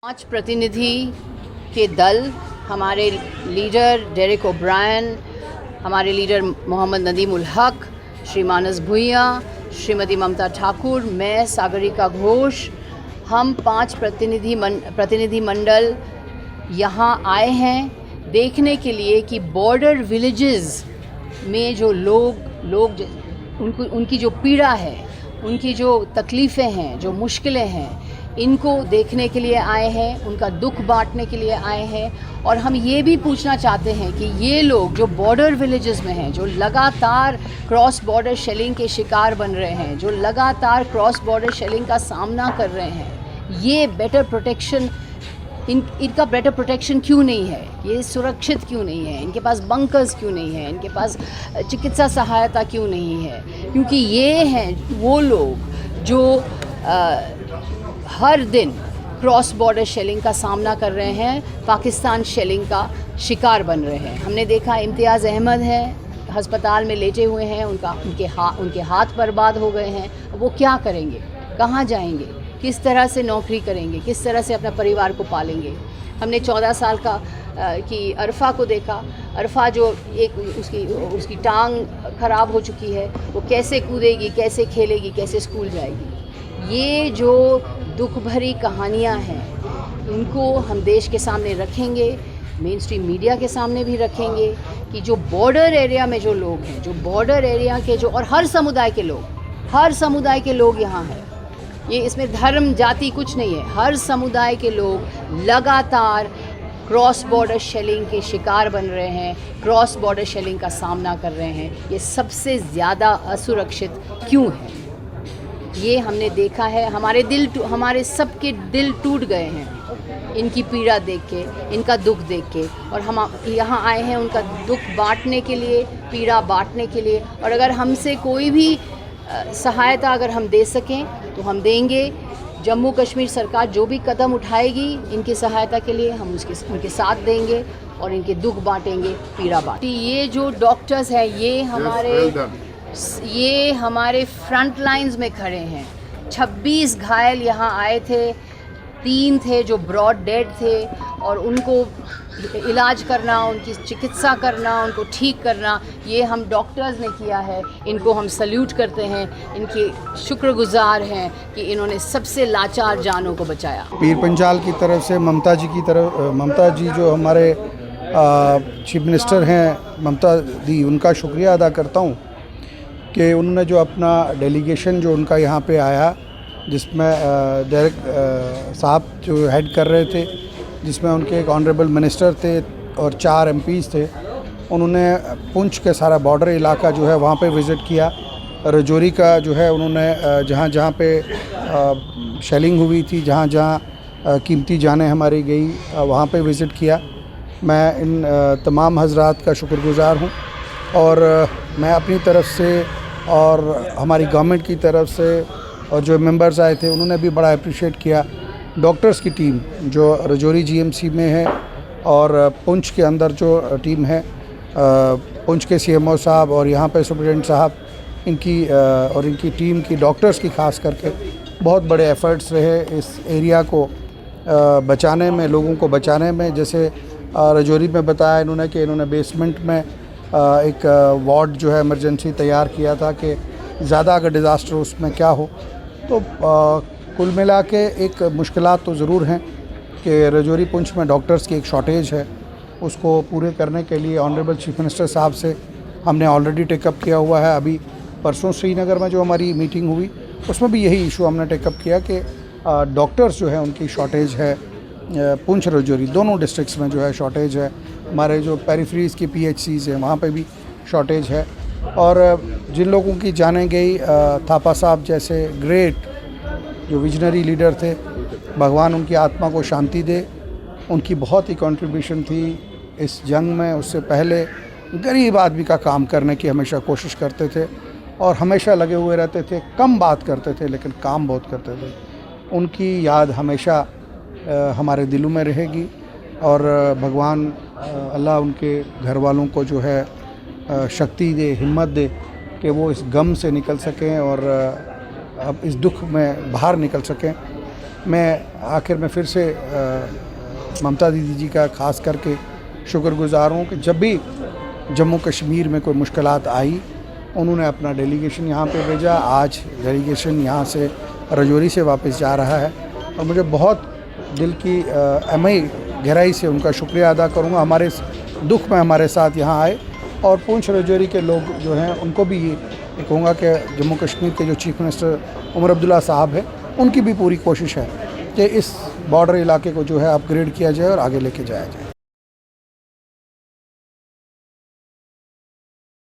पांच प्रतिनिधि के दल, हमारे लीडर डेरेक ओब्रायन, हमारे लीडर मोहम्मद नदीम उल हक, श्री मानस भुइयां, श्रीमती ममता ठाकुर, मैं सागरिका घोष, हम पांच प्रतिनिधि मंडल यहाँ आए हैं देखने के लिए कि बॉर्डर विलेजेस में जो लोग उनकी जो पीड़ा है, उनकी जो तकलीफ़ें हैं, जो मुश्किलें हैं, इनको देखने के लिए आए हैं, उनका दुख बांटने के लिए आए हैं। और हम ये भी पूछना चाहते हैं कि ये लोग जो बॉर्डर विलेजेस में हैं, जो लगातार क्रॉस बॉर्डर शेलिंग के शिकार बन रहे हैं, जो लगातार क्रॉस बॉर्डर शेलिंग का सामना कर रहे हैं, ये बेटर प्रोटेक्शन इनका बेटर प्रोटेक्शन क्यों नहीं है? ये सुरक्षित क्यों नहीं है? इनके पास बंकर्स क्यों नहीं है? इनके पास चिकित्सा सहायता क्यों नहीं है? क्योंकि ये हैं वो लोग जो हर दिन क्रॉस बॉर्डर शेलिंग का सामना कर रहे हैं, पाकिस्तान शेलिंग का शिकार बन रहे हैं। हमने देखा इम्तियाज़ अहमद है, अस्पताल में लेटे हुए हैं, उनके हाथ बर्बाद हो गए हैं। वो क्या करेंगे? कहाँ जाएंगे? किस तरह से नौकरी करेंगे? किस तरह से अपना परिवार को पालेंगे? हमने 14 साल की अरफा को देखा। अरफा जो उसकी टांग ख़राब हो चुकी है, वो कैसे कूदेगी, कैसे खेलेगी, कैसे स्कूल जाएगी? ये जो दुख भरी कहानियाँ हैं, इनको हम देश के सामने रखेंगे, मेन स्ट्रीम मीडिया के सामने भी रखेंगे कि जो बॉर्डर एरिया में जो लोग हैं, जो बॉर्डर एरिया के और हर समुदाय के लोग यहाँ हैं। ये इसमें धर्म जाति कुछ नहीं है, हर समुदाय के लोग लगातार क्रॉस बॉर्डर शेलिंग के शिकार बन रहे हैं, क्रॉस बॉर्डर शेलिंग का सामना कर रहे हैं। ये सबसे ज़्यादा असुरक्षित क्यों है? ये हमने देखा है। हमारे सबके दिल टूट गए हैं इनकी पीड़ा देख के, इनका दुख देख के। और हम यहाँ आए हैं उनका दुख बांटने के लिए, पीड़ा बांटने के लिए। और अगर हमसे कोई भी सहायता अगर हम दे सकें तो हम देंगे। जम्मू कश्मीर सरकार जो भी कदम उठाएगी इनकी सहायता के लिए, हम उनके साथ देंगे और इनके दुख बांटेंगे, पीड़ा बांटेंगे। ये जो डॉक्टर्स हैं, ये हमारे फ्रंट लाइंस में खड़े हैं। 26 घायल यहाँ आए थे, 3 थे जो ब्रॉड डेड थे, और उनको इलाज करना, उनकी चिकित्सा करना, उनको ठीक करना, ये हम डॉक्टर्स ने किया है। इनको हम सल्यूट करते हैं, इनके शुक्रगुजार हैं कि इन्होंने सबसे लाचार जानों को बचाया। पीर पंचाल की तरफ से ममता जी जो हमारे चीफ मिनिस्टर हैं, ममता दी, उनका शुक्रिया अदा करता हूँ कि उन्होंने जो अपना डेलीगेशन जो उनका यहाँ पे आया, जिसमें डायरेक्ट साहब जो हेड कर रहे थे, जिसमें उनके एक ऑनरेबल मिनिस्टर थे और 4 MPs थे। उन्होंने पुंछ के सारा बॉर्डर इलाका जो है वहाँ पे विज़िट किया। रजौरी का जो है उन्होंने जहाँ पे शेलिंग हुई थी, जहाँ कीमती जानें हमारी गई, वहाँ पे विज़िट किया। मैं इन तमाम हजरात का शुक्रगुजार हूँ। और मैं अपनी तरफ से और हमारी गवर्नमेंट की तरफ से और जो मेंबर्स आए थे उन्होंने भी बड़ा अप्रिशिएट किया। डॉक्टर्स की टीम जो रजौरी GMC में है और पुंछ के अंदर जो टीम है, पुंछ के CMO साहब और यहाँ पे सुप्रिटेंडेंट साहब, इनकी टीम की डॉक्टर्स की खास करके बहुत बड़े एफ़र्ट्स रहे इस एरिया को बचाने में, लोगों को बचाने में। जैसे रजौरी में बताया इन्होंने कि इन्होंने बेसमेंट में एक वार्ड जो है इमरजेंसी तैयार किया था कि ज़्यादा अगर डिज़ास्टर उसमें क्या हो। तो कुल मिला के एक मुश्किलात तो ज़रूर हैं कि रजौरी पुंछ में डॉक्टर्स की एक शॉर्टेज है। उसको पूरे करने के लिए ऑनरेबल चीफ मिनिस्टर साहब से हमने ऑलरेडी टेकअप किया हुआ है। अभी परसों श्रीनगर में जो हमारी मीटिंग हुई उसमें भी यही इशू हमने टेकअप किया कि डॉक्टर्स जो है उनकी शॉर्टेज है। पुंछ रजौरी दोनों डिस्ट्रिक्ट्स में जो है शॉर्टेज है। हमारे जो पेरिफेरीज़ की PHCs हैं वहाँ पे भी शॉर्टेज है। और जिन लोगों की जाने गई, थापा साहब जैसे ग्रेट जो विजनरी लीडर थे, भगवान उनकी आत्मा को शांति दे। उनकी बहुत ही कंट्रीब्यूशन थी इस जंग में। उससे पहले गरीब आदमी का काम करने की हमेशा कोशिश करते थे और हमेशा लगे हुए रहते थे। कम बात करते थे लेकिन काम बहुत करते थे। उनकी याद हमेशा हमारे दिलों में रहेगी। और भगवान अल्लाह उनके घर वालों को जो है शक्ति दे, हिम्मत दे कि वो इस गम से निकल सकें और अब इस दुख में बाहर निकल सकें। मैं आखिर में फिर से ममता दीदी जी का ख़ास करके शुक्रगुज़ार हूँ कि जब भी जम्मू कश्मीर में कोई मुश्किलात आई उन्होंने अपना डेलीगेशन यहाँ पे भेजा। आज डेलीगेशन यहाँ से राजौरी से वापस जा रहा है और मुझे बहुत दिल की गहराई से उनका शुक्रिया अदा करूँगा। हमारे इस दुख में हमारे साथ यहाँ आए और पूंछ राजौरी के लोग जो हैं उनको भी ये कहूँगा कि जम्मू कश्मीर के जो चीफ मिनिस्टर उमर अब्दुल्ला साहब हैं उनकी भी पूरी कोशिश है कि इस बॉर्डर इलाके को जो है अपग्रेड किया जाए और आगे लेके जाया जाए।